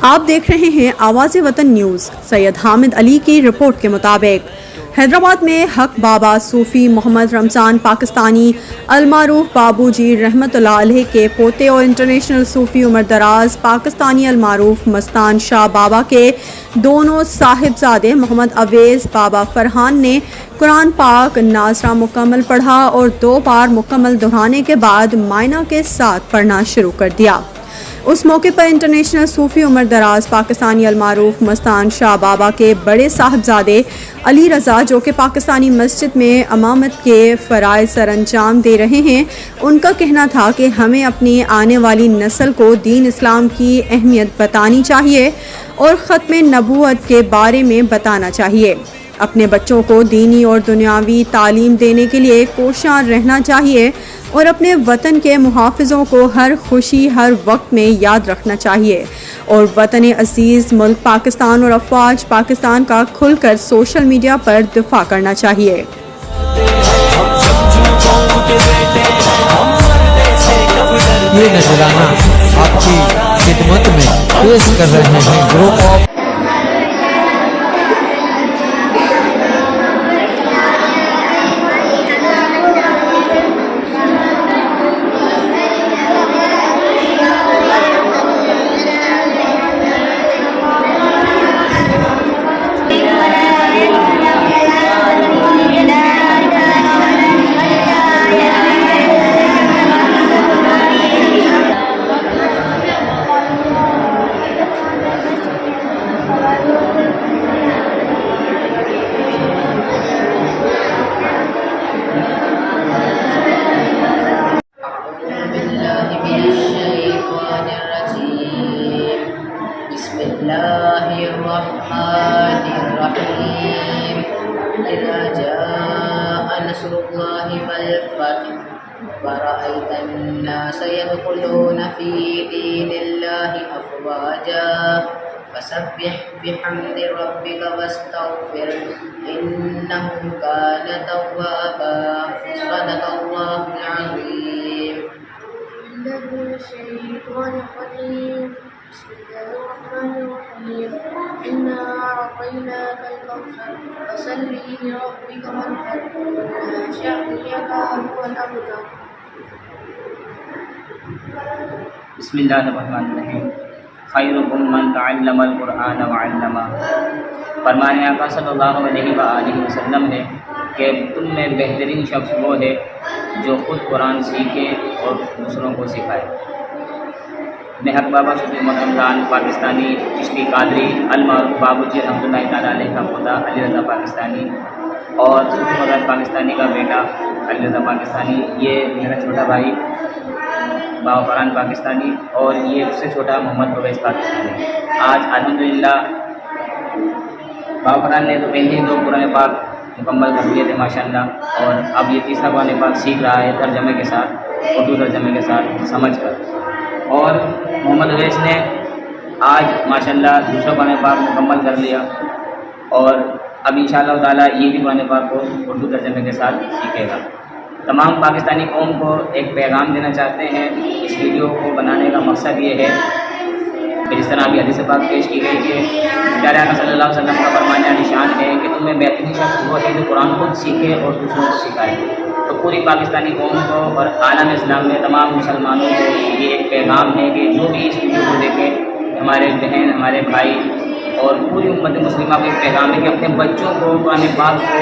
آپ دیکھ رہے ہیں آواز وطن نیوز۔ سید حامد علی کی رپورٹ کے مطابق حیدرآباد میں حق بابا صوفی محمد رمضان پاکستانی المعروف بابو جی رحمت اللہ علیہ کے پوتے اور انٹرنیشنل صوفی عمر دراز پاکستانی المعروف مستان شاہ بابا کے دونوں صاحبزادے محمد اویس بابا فرحان نے قرآن پاک ناظرہ مکمل پڑھا اور 2 بار مکمل دہرانے کے بعد معائنہ کے ساتھ پڑھنا شروع کر دیا۔ اس موقع پر انٹرنیشنل صوفی عمر دراز پاکستانی المعروف مستان شاہ بابا کے بڑے صاحبزادے علی رضا، جو کہ پاکستانی مسجد میں امامت کے فرائض سر انجام دے رہے ہیں، ان کا کہنا تھا کہ ہمیں اپنی آنے والی نسل کو دین اسلام کی اہمیت بتانی چاہیے اور ختم نبوت کے بارے میں بتانا چاہیے۔ اپنے بچوں کو دینی اور دنیاوی تعلیم دینے کے لیے کوشاں رہنا چاہیے اور اپنے وطن کے محافظوں کو ہر خوشی ہر وقت میں یاد رکھنا چاہیے اور وطن عزیز ملک پاکستان اور افواج پاکستان کا کھل کر سوشل میڈیا پر دفاع کرنا چاہیے۔ یہ نذرانہ آپ کی خدمت میں پیش کر رہے ہیں گروپ آف إذا جاء نصر الله والفتح ورأيت الناس يدخلون في دين الله أفواجا فسبح بحمد ربك واستغفر إنه كان توابا صدق الله العظيم. الشيطان الرجيم. بسم الله الرحمن الرحيم. إنا أعطيناك الكوثر فصل لربك وانحر إن شانئك هو الأبتر. بسم اللہ الرحمن الرحیم. خیرکم من تعلم القرآن وعلمہ. فرمان آقا صلی اللہ علیہ وآلہ وسلم ہے کہ تم میں بہترین شخص وہ ہے جو خود قرآن سیکھے اور دوسروں کو سکھائے. میں حق بابا صوفی محمد رمضان پاکستانی چشتی قادری المعروف بابو جی رحمۃ اللہ تعالیٰ علیہ کا پوتا علی رضا پاکستانی اور صوفی محمد پاکستانی کا بیٹا علی رضا پاکستانی، یہ میرا چھوٹا بھائی بابا فرحان پاکستانی اور یہ اس سے چھوٹا محمد اویس پاکستانی. آج الحمدللہ بابا فرحان نے تو پہلے ہی 2 قرآن پاک مکمل کر لیے تھے ماشاءاللہ، اور اب یہ تیسرا قرآن پاک سیکھ رہا ہے ترجمے کے ساتھ، اردو ترجمے کے ساتھ سمجھ کر. اور محمد اویس نے آج ماشاءاللہ دوسرا قرآن پاک مکمل کر لیا اور اب انشاءاللہ تعالیٰ یہ بھی قرآن پاک کو اردو ترجمے کے ساتھ سیکھے گا. تمام پاکستانی قوم کو ایک پیغام دینا چاہتے ہیں. اس ویڈیو کو بنانے کا مقصد یہ ہے کہ جس طرح ابھی حدیث پاک پیش کی گئی کہ پیارے آقا صلی اللہ علیہ وسلم کا فرمان نشان ہے کہ تم میں بہترین شخص وہ ہے جو قرآن خود سیکھے اور دوسروں کو سکھائے. تو پوری پاکستانی قوم کو اور عالم اسلام میں تمام مسلمانوں کو یہ ایک پیغام ہے کہ جو بھی اس ویڈیو کو دیکھے، ہمارے بہن ہمارے بھائی اور پوری امت مسلمہ کو ایک پیغام ہے کہ اپنے بچوں کو قرآن پاک کو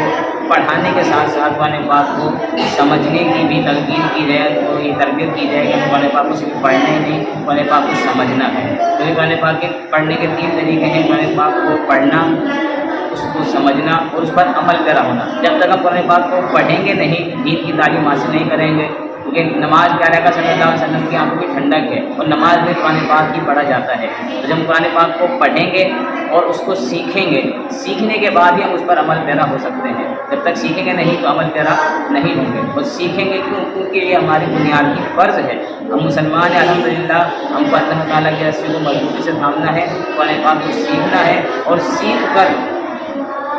پڑھانے کے ساتھ ساتھ قرآن پاک کو سمجھنے کی بھی تلقین کی جائے، تو یہ تربیت کی جائے کہ قرآن پاک کو صرف پڑھنا ہی نہیں، قرآن پاک کو سمجھنا ہے. تو یہ قرآن پاک کے پڑھنے کے 3 طریقے ہیں. قرآن پاک کو پڑھنا، اس کو سمجھنا اور اس پر عمل پیرا ہونا. جب تک ہم قرآن پاک کو پڑھیں گے نہیں، دین کی تعلیم حاصل نہیں کریں گے، کیونکہ نماز پیارے آقا صلی اللہ علیہ وسلم کی آنکھوں کی ٹھنڈک ہے اور نماز میں قرآن پاک ہی پڑھا جاتا ہے. تو جب ہم قرآن پاک کو پڑھیں گے اور اس کو سیکھیں گے، سیکھنے کے بعد ہی ہم اس پر عمل پیرا ہو سکتے ہیں. جب تک سیکھیں گے نہیں تو عمل پیرا نہیں ہوں گے. اور سیکھیں گے کیوں؟ کیونکہ یہ ہماری بنیادی فرض ہے. ہم مسلمان ہیں الحمدللہ، ہم کو اللہ تعالیٰ کی رسی کو مضبوطی سے تھامنا ہے، قرآن پاک کو سیکھنا ہے اور سیکھ کر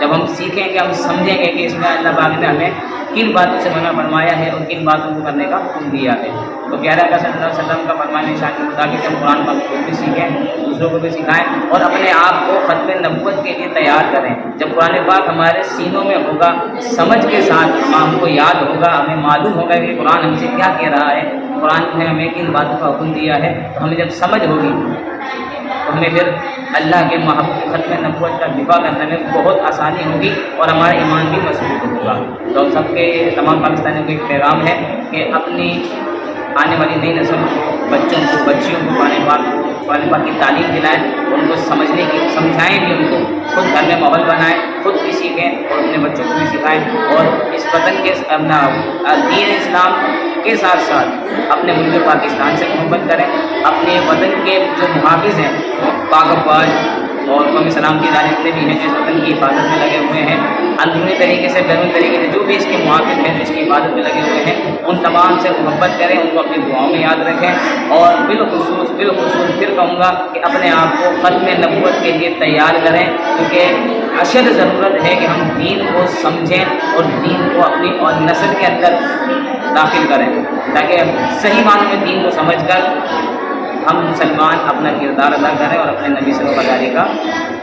جب ہم سیکھیں گے ہم سمجھیں گے کہ اس میں اللہ پاک نے ہمیں کن باتوں سے منع فرمایا ہے اور کن باتوں کو کرنے کا حکم دیا ہے. تو پیارے آقا صلی اللہ علیہ وسلم کا فرمان ارشاد کے مطابق ہم قرآن پاک کو بھی سیکھیں، دوسروں کو بھی سکھائیں اور اپنے آپ کو ختم نبوت کے لیے تیار کریں۔ جب قرآن پاک ہمارے سینوں میں ہوگا، سمجھ کے ساتھ ہم کو یاد ہوگا، ہمیں معلوم ہوگا کہ قرآن ہم سے کیا کہہ رہا ہے، قرآن نے ہمیں کن باتوں کا حکم دیا ہے، تو ہمیں جب سمجھ ہوگی تو ہمیں پھر اللہ کے محبوب ختم نبوت کا دفاع کرنے میں بہت آسانی ہوگی اور ہمارا ایمان بھی مضبوط ہوگا۔ تو سب کے تمام پاکستانیوں کو ایک پیغام ہے کہ اپنی آنے والی نئی نسل کو، بچوں کو، بچیوں کو قرآن پاک کی تعلیم دلائیں، ان کو سمجھنے کی سمجھائیں بھی، ان کو خود گھر میں ماحول بنائیں، خود بھی سیکھیں اور اپنے بچوں کو بھی سکھائیں، اور اس وطن کے اپنا دین اسلام کے ساتھ ساتھ اپنے ملک پاکستان سے محبت کریں، اپنے وطن کے جو محافظ ہیں پاک افواج اور قومی سلام کی ادارے جتنے بھی ہیں جو اس وطن کی حفاظت میں لگے ہوئے ہیں، اندرونی طریقے سے بیرونی طریقے سے جو بھی اس کے محافظ ہیں جو اس کی حفاظت میں لگے ہوئے ہیں، ان تمام سے محبت کریں، ان کو اپنی دعاؤں میں یاد رکھیں، اور بالخصوص پھر کہوں گا کہ اپنے آپ کو ختم نبوت کے لیے تیار کریں، کیونکہ اشد ضرورت ہے کہ ہم دین کو سمجھیں اور دین کو اپنی اور نسل کے اندر داخل کریں، تاکہ صحیح معنوں میں دین کو سمجھ کر ہم مسلمان اپنا کردار ادا کریں اور اپنے نبی سے وفاداری کا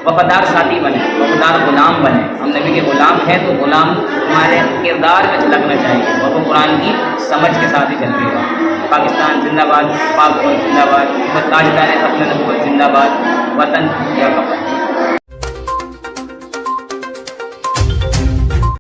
وفادار ساتھی بنیں، وفادار غلام بنیں۔ ہم نبی کے غلام ہیں تو غلام ہمارے کردار میں جھلکنا چاہیے اور وہ قرآن کی سمجھ کے ساتھ ہی چلے گا۔ پاکستان زندہ باد، پاک فوج زندہ باد، تاجدار ختم نبوت زندہ باد، وطن یا کفن۔